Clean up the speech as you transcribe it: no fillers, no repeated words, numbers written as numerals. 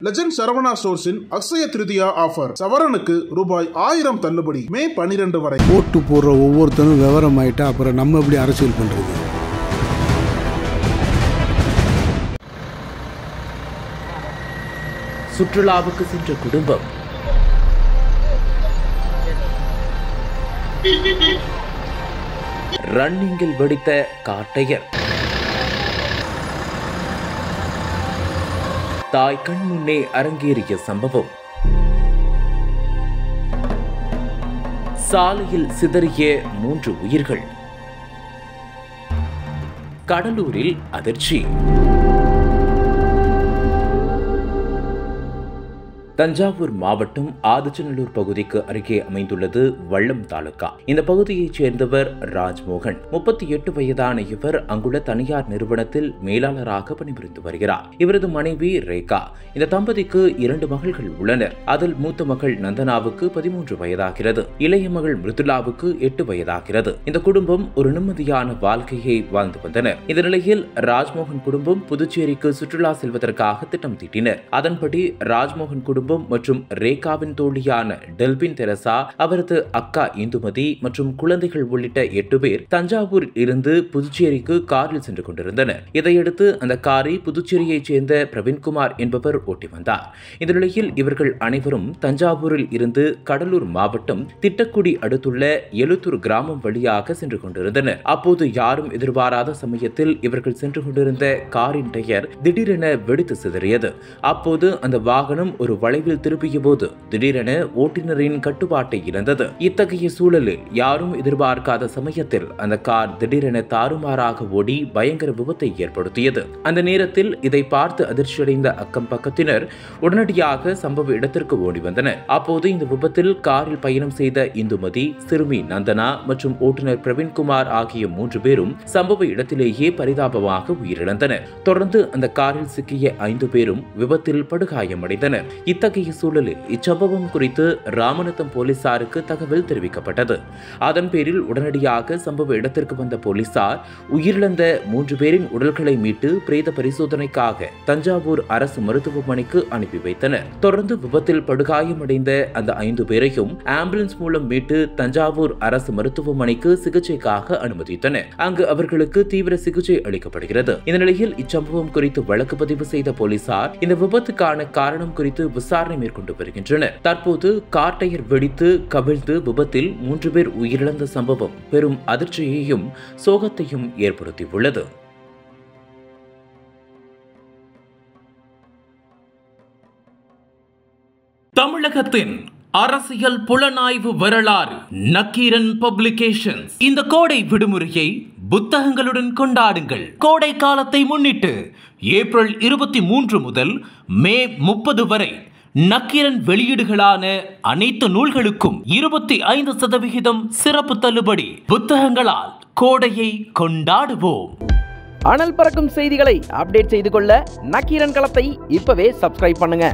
Legend Saravana ஸ்டோர்ஸின் Akshaya Tritiya offer சவரனுக்கு ரூபாய் 1000 தள்ளுபடி மே 12 வரை. ஓட்டு போடுற ஒவ்வொருத்தரும் விவரம் ஆயிட்டா அப்புறம் நம்ம எப்படி அரசியல் பண்றது? சுற்றுலாவுக்கு சென்ற குடும்பம் ரன்னிங்கில் வெடித்த கார் டயர். தாய் கண் முன்னே அரங்கேறிய சம்பவம். சாலையில் சிதறிய 3 உயிர்கள். கடலூரில் அதிர்ச்சி. தஞ்சாவூர் மாவட்டம் ஆதிச்சநல்லூர் பகுதிக்கு அருகே அமைந்துள்ளது வல்லம் தாலுகா. இந்த பகுதியைச் சேர்ந்தவர் ராஜ்மோகன். 38 வயதான இவர் அங்குள்ள தனியார் நிறுவனத்தில் மேலாளராக பணிபுரிந்து வருகிறார். இவரது மனைவி ரேகா. இந்த தம்பதிக்கு 2 மகள்கள் உள்ளனர். அதில் மூத்த மகள் நந்தனாவுக்கு 13 வயதாகிறது. இளைய மகள் மிருதுலாவுக்கு 8 வயதாகிறது. இந்த குடும்பம் ஒரு நிம்மதியான வாழ்க்கையை வாழ்ந்து வந்தனர். இந்த நிலையில் ராஜ்மோகன் குடும்பம் புதுச்சேரிக்கு சுற்றுலா செல்வதற்காக திட்டம் தீட்டினர். அதன்படி ராஜ்மோகன் குடும்பம் மற்றும் ரேகாவின் தோழியான டெல்பின் தெரசா, அவரது அக்கா இந்துமதி மற்றும் குழந்தைகள் உள்ளிட்ட 8 பேர் தஞ்சாவூரில் இருந்து புதுச்சேரிக்கு காரில் சென்று கொண்டிருந்தனர். இதையடுத்து அந்த காரை புதுச்சேரியைச் சேர்ந்த பிரவீன்குமார் என்பவர் ஓட்டி வந்தார். இந்த நிலையில் இவர்கள் அனைவரும் தஞ்சாவூரில் இருந்து கடலூர் மாவட்டம் திட்டக்குடி அடுத்துள்ள எழுத்தூர் கிராமம் வழியாக சென்று கொண்டிருந்தனர். அப்போது யாரும் எதிர்பாராத சமயத்தில் இவர்கள் சென்று கொண்டிருந்த காரின் டயர் திடீரென வெடித்து சிதறியது. அப்போது அந்த வாகனம் ஒரு வளைவில் திரும்பிய போது திடீரென ஓட்டுநரின் கட்டுப்பாட்டை இழந்தது. இத்தகைய சூழலில் யாரும் எதிர்பார்க்காத சமயத்தில் அந்த கார் திடீரென தாறுமாறாக ஓடி பயங்கர விபத்தை ஏற்படுத்தியது. அந்த நேரத்தில் இதை பார்த்து அதிர்ச்சியடைந்த அக்கம் பக்கத்தினர் உடனடியாக சம்பவ இடத்திற்கு ஓடி வந்தனர். அப்போது இந்த விபத்தில் காரில் பயணம் செய்த இந்துமதி, சிறுமி நந்தனா மற்றும் ஓட்டுநர் பிரவீன்குமார் ஆகிய 3 பேரும் சம்பவ இடத்திலேயே பரிதாபமாக உயிரிழந்தனர். தொடர்ந்து அந்த காரில் சிக்கிய 5 பேரும் விபத்தில் படுகாயமடைந்தனர். இத்தகைய சூழலில் இச்சம்பவம் குறித்து ராமநாதம் போலீசாருக்கு தகவல் தெரிவிக்கப்பட்டது. அதன் பேரில் உடனடியாக சம்பவ இடத்திற்கு வந்த போலீசார் உயிரிழந்த 3 பேரின் உடல்களை மீட்டு பிரேத பரிசோதனைக்காக தஞ்சாவூர் அரசு மருத்துவமனைக்கு அனுப்பி வைத்தனர். தொடர்ந்து விபத்தில் படுகாயமடைந்த அந்த 5 பேரையும் ஆம்புலன்ஸ் மூலம் மீட்டு தஞ்சாவூர் அரசு மருத்துவமனைக்கு சிகிச்சைக்காக அனுமதித்தனர். அங்கு அவர்களுக்கு தீவிர சிகிச்சை அளிக்கப்படுகிறது. இந்த நிலையில் இச்சம்பவம் குறித்து வழக்கு பதிவு செய்த போலீசார் இந்த விபத்துக்கான காரணம் குறித்து விசாரணை மேற்கொண்டு வருகின்றனர். தற்போது கார் டயர் வெடித்து கவிழ்ந்து விபத்தில் 3 பேர் உயிரிழந்த சம்பவம் பெரும் அதிர்ச்சியையும் சோகத்தையும் ஏற்படுத்தியுள்ளது. தமிழகத்தின் அரசியல் புலனாய்வு வரலாறு நக்கீரன் பப்ளிகேஷன்ஸ். இந்த கோடை விடுமுறையை புத்தகங்களுடன் கொண்டாடுங்கள். கோடை காலத்தை முன்னிட்டு ஏப்ரல் 23 முதல் மே 30 வரை நக்கீரன் வெளியீடுகளான அனைத்து நூல்களுக்கும் 25% சிறப்பு தள்ளுபடி. புத்தகங்களால் கோடையை கொண்டாடுவோம். அனல் பறக்கும் செய்திகளை அப்டேட் செய்து கொள்ள நக்கீரன் களத்தை இப்பவே சப்ஸ்கிரைப் பண்ணுங்க.